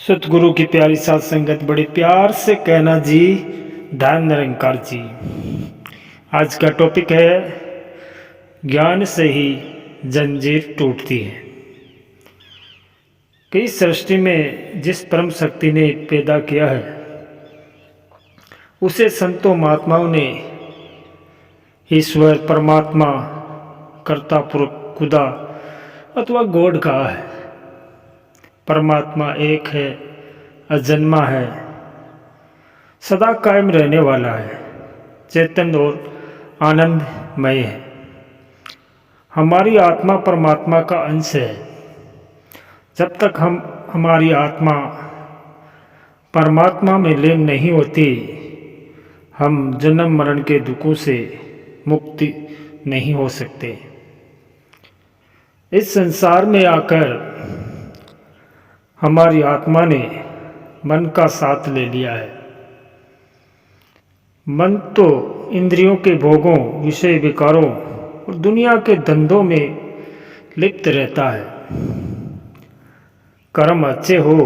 सतगुरु की प्यारी साथ संगत बड़े प्यार से कहना जी, धन निरंकार जी। आज का टॉपिक है ज्ञान से ही जंजीर टूटती है। कि इस सृष्टि में जिस परम शक्ति ने पैदा किया है उसे संतों महात्माओं ने ईश्वर, परमात्मा, कर्ता पुरुष, खुदा अथवा गॉड कहा है। परमात्मा एक है, अजन्मा है, सदा कायम रहने वाला है, चेतन और आनंदमय है। हमारी आत्मा परमात्मा का अंश है। जब तक हमारी आत्मा परमात्मा में लीन नहीं होती, हम जन्म मरण के दुखों से मुक्ति नहीं हो सकते। इस संसार में आकर हमारी आत्मा ने मन का साथ ले लिया है। मन तो इंद्रियों के भोगों, विषय विकारों और दुनिया के धंधों में लिप्त रहता है। कर्म अच्छे हो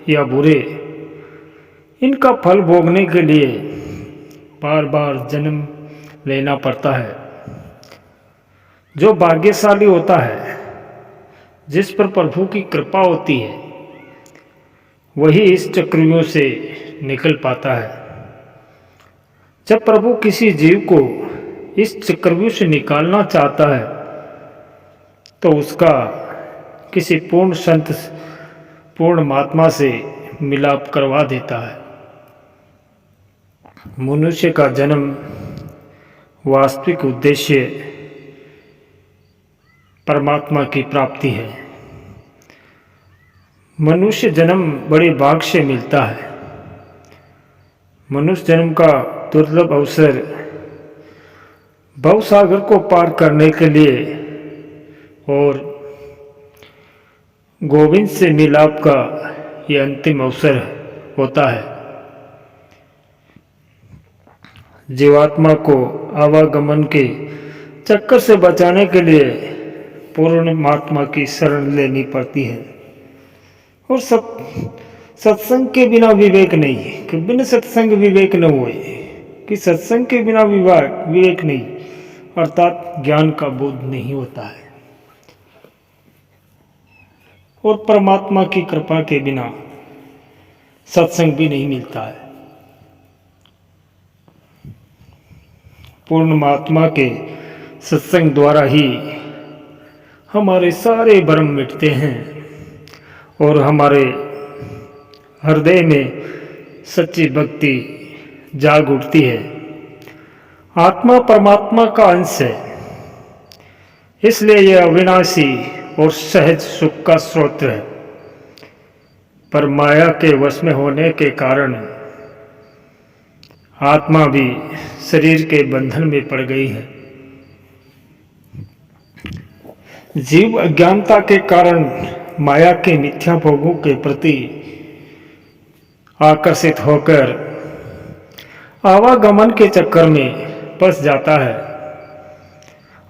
या बुरे, इनका फल भोगने के लिए बार बार जन्म लेना पड़ता है। जो भाग्यशाली होता है, जिस पर प्रभु की कृपा होती है, वही इस चक्रव्यूह से निकल पाता है। जब प्रभु किसी जीव को इस चक्रव्यूह से निकालना चाहता है तो उसका किसी पूर्ण संत, पूर्ण महात्मा से मिलाप करवा देता है। मनुष्य का जन्म वास्तविक उद्देश्य परमात्मा की प्राप्ति है। मनुष्य जन्म बड़े भाग से मिलता है। मनुष्य जन्म का दुर्लभ अवसर भवसागर को पार करने के लिए और गोविंद से मिलाप का यह अंतिम अवसर होता है। जीवात्मा को आवागमन के चक्कर से बचाने के लिए पूर्ण महात्मा की शरण लेनी पड़ती है। और सत्संग के बिना विवेक नहीं है। कि बिना सत्संग विवेक न हुए, कि सत्संग के बिना विवेक नहीं, अर्थात ज्ञान का बोध नहीं होता है। और परमात्मा की कृपा के बिना सत्संग भी नहीं मिलता है। पूर्ण महात्मा के सत्संग द्वारा ही हमारे सारे भ्रम मिटते हैं और हमारे हृदय में सच्ची भक्ति जाग उठती है। आत्मा परमात्मा का अंश है, इसलिए यह अविनाशी और सहज सुख का स्रोत है। पर माया के वश में होने के कारण आत्मा भी शरीर के बंधन में पड़ गई है। जीव अज्ञानता के कारण माया के मिथ्या भोगों के प्रति आकर्षित होकर आवागमन के चक्कर में फंस जाता है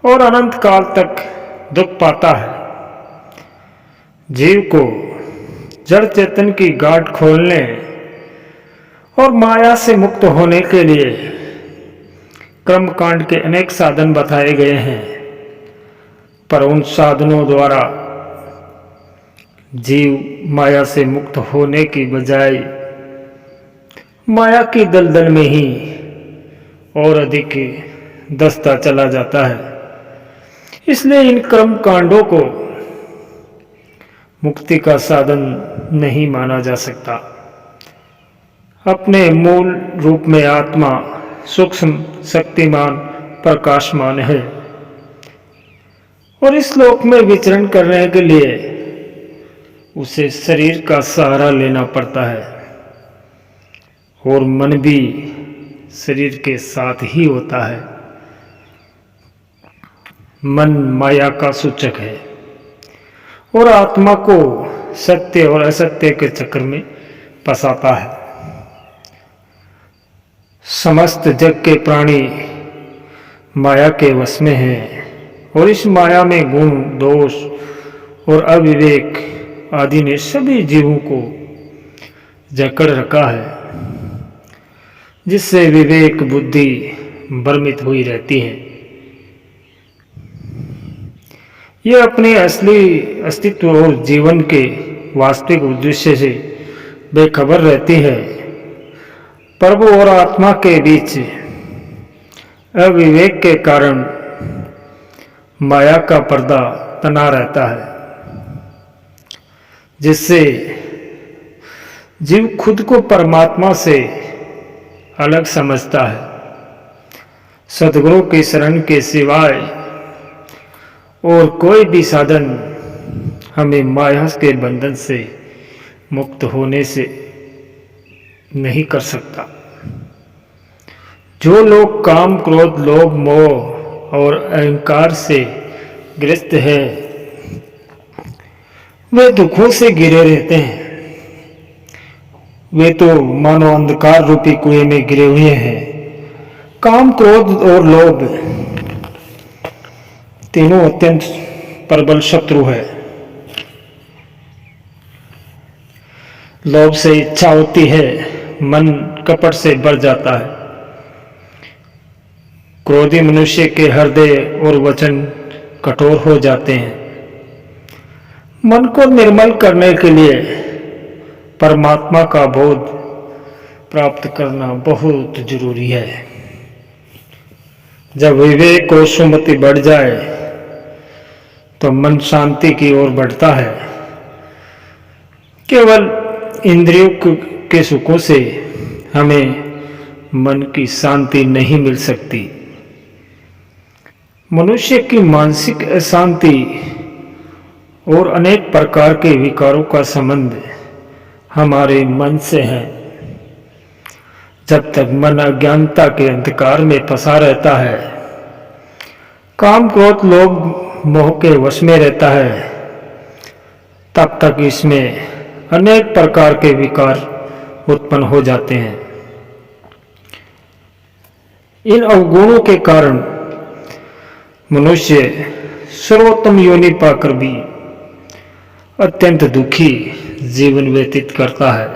और अनंत काल तक दुख पाता है। जीव को जड़ चेतन की गांठ खोलने और माया से मुक्त होने के लिए कर्मकांड के अनेक साधन बताए गए हैं, पर उन साधनों द्वारा जीव माया से मुक्त होने की बजाय माया की दलदल में ही और अधिक दसता चला जाता है। इसलिए इन कर्म कांडों को मुक्ति का साधन नहीं माना जा सकता। अपने मूल रूप में आत्मा सूक्ष्म, शक्तिमान, प्रकाशमान है और इस लोक में विचरण करने के लिए उसे शरीर का सहारा लेना पड़ता है और मन भी शरीर के साथ ही होता है। मन माया का सूचक है और आत्मा को सत्य और असत्य के चक्कर में फंसाता है। समस्त जग के प्राणी माया के वश में हैं और इस माया में गुण, दोष और अविवेक आदि ने सभी जीवों को जकड़ रखा है, जिससे विवेक बुद्धि भ्रमित हुई रहती है। ये अपने असली अस्तित्व और जीवन के वास्तविक उद्देश्य से बेखबर रहती है। प्रभु और आत्मा के बीच अविवेक के कारण माया का पर्दा तना रहता है, जिससे जीव खुद को परमात्मा से अलग समझता है। सद्गुरु की शरण के सिवाय और कोई भी साधन हमें माया के बंधन से मुक्त होने से नहीं कर सकता। जो लोग काम, क्रोध, लोभ, मोह और अहंकार से ग्रस्त हैं, वे दुखों से घिरे रहते हैं। वे तो मानो अंधकार रूपी कुएं में गिरे हुए हैं। काम, क्रोध और लोभ तीनों अत्यंत प्रबल शत्रु है। लोभ से इच्छा होती है, मन कपट से भर जाता है। क्रोधी मनुष्य के हृदय और वचन कठोर हो जाते हैं। मन को निर्मल करने के लिए परमात्मा का बोध प्राप्त करना बहुत जरूरी है। जब विवेक और सुमति बढ़ जाए तो मन शांति की ओर बढ़ता है। केवल इंद्रियों के सुखों से हमें मन की शांति नहीं मिल सकती। मनुष्य की मानसिक अशांति और अनेक प्रकार के विकारों का संबंध हमारे मन से है। जब तक मन अज्ञानता के अंधकार में फंसा रहता है, काम, क्रोध, लोभ, मोह के वश में रहता है, तब तक इसमें अनेक प्रकार के विकार उत्पन्न हो जाते हैं। इन अवगुणों के कारण मनुष्य सर्वोत्तम योनि पाकर भी अत्यंत दुखी जीवन व्यतीत करता है।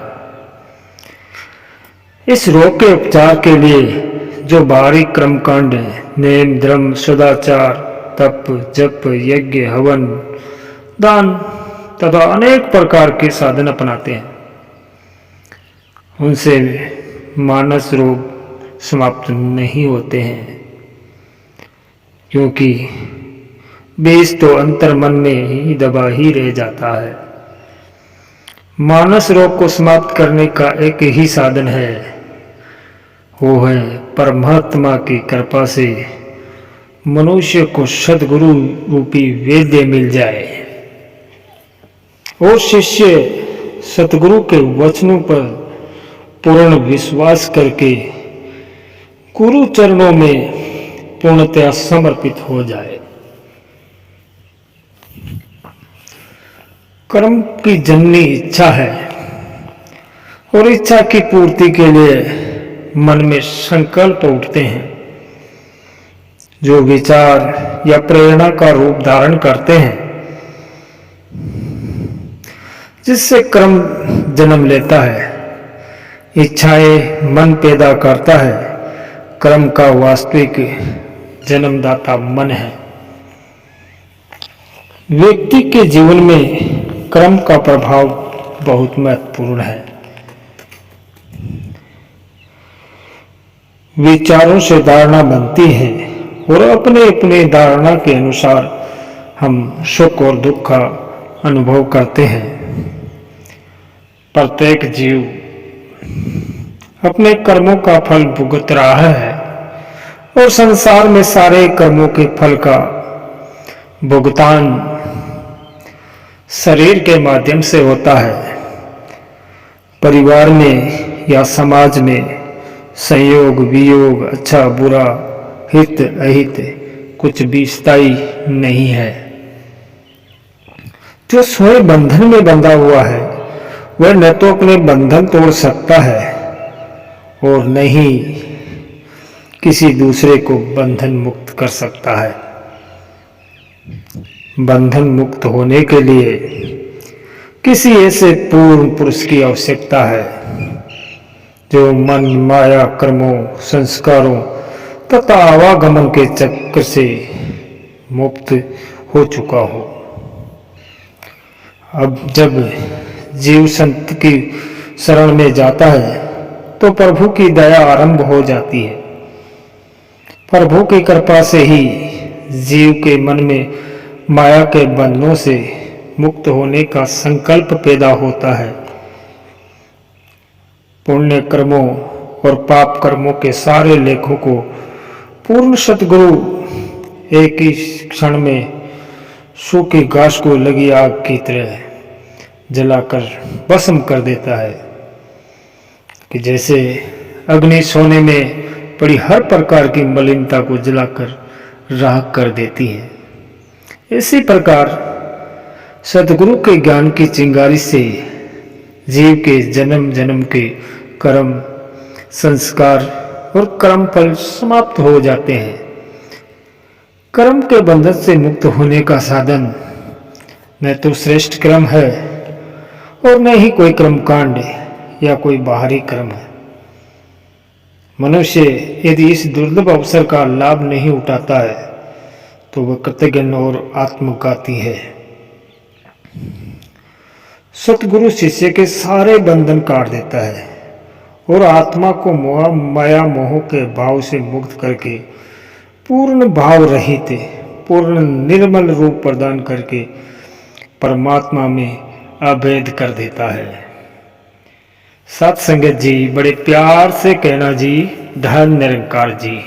इस रोग के उपचार के लिए जो बाहरी कर्मकांड, नेम, धर्म, सदाचार, तप, जप, यज्ञ, हवन, दान तथा अनेक प्रकार के साधन अपनाते हैं, उनसे मानस रोग समाप्त नहीं होते हैं, क्योंकि बीज तो अंतर मन में ही दबा ही रह जाता है। मानस रोग को समाप्त करने का एक ही साधन है, वो है परमात्मा की कृपा से मनुष्य को सद्गुरु रूपी वेद्य मिल जाए और शिष्य सतगुरु के वचनों पर पूर्ण विश्वास करके गुरु चरणों में पूर्णतया समर्पित हो जाए। कर्म की जननी इच्छा है और इच्छा की पूर्ति के लिए मन में संकल्प उठते हैं, जो विचार या प्रेरणा का रूप धारण करते हैं, जिससे कर्म जन्म लेता है। इच्छाएं मन पैदा करता है। कर्म का वास्तविक जन्मदाता मन है। व्यक्ति के जीवन में कर्म का प्रभाव बहुत महत्वपूर्ण है। विचारों से धारणा बनती है और अपने अपने धारणा के अनुसार हम सुख और दुख का अनुभव करते हैं। प्रत्येक जीव अपने कर्मों का फल भुगत रहा है और संसार में सारे कर्मों के फल का भुगतान शरीर के माध्यम से होता है। परिवार में या समाज में संयोग, वियोग, अच्छा बुरा, हित अहित कुछ भी स्थायी नहीं है। जो स्वयं बंधन में बंधा हुआ है वह न तो अपने बंधन तोड़ सकता है और न ही किसी दूसरे को बंधन मुक्त कर सकता है। बंधन मुक्त होने के लिए किसी ऐसे पूर्ण पुरुष की आवश्यकता है जो मन माया कर्मों संस्कारों तथा आवागमन के चक्र से मुक्त हो चुका हो। अब जब जीव संत की शरण में जाता है तो प्रभु की दया आरंभ हो जाती है। प्रभु की कृपा से ही जीव के मन में माया के बंधनों से मुक्त होने का संकल्प पैदा होता है। पुण्य कर्मों और पाप कर्मों के सारे लेखों को पूर्ण सतगुरु एक ही क्षण में सूखी घास को लगी आग की तरह जलाकर भस्म कर देता है कि जैसे अग्नि सोने में पड़ी हर प्रकार की मलिनता को जलाकर राख कर देती है। इसी प्रकार सतगुरु के ज्ञान की चिंगारी से जीव के जन्म जन्म के कर्म संस्कार और कर्म फल समाप्त हो जाते हैं। कर्म के बंधन से मुक्त होने का साधन न तो श्रेष्ठ कर्म है और न ही कोई कर्म कांड या कोई बाहरी कर्म है। मनुष्य यदि इस दुर्लभ अवसर का लाभ नहीं उठाता है तो वह कृतज्ञ और आत्मघाती है। सतगुरु शिष्य के सारे बंधन काट देता है और आत्मा को माया मोह के भाव से मुक्त करके पूर्ण भाव रहित पूर्ण निर्मल रूप प्रदान करके परमात्मा में अभेद कर देता है। सत संगत जी, बड़े प्यार से कहना जी, धन निरंकार जी।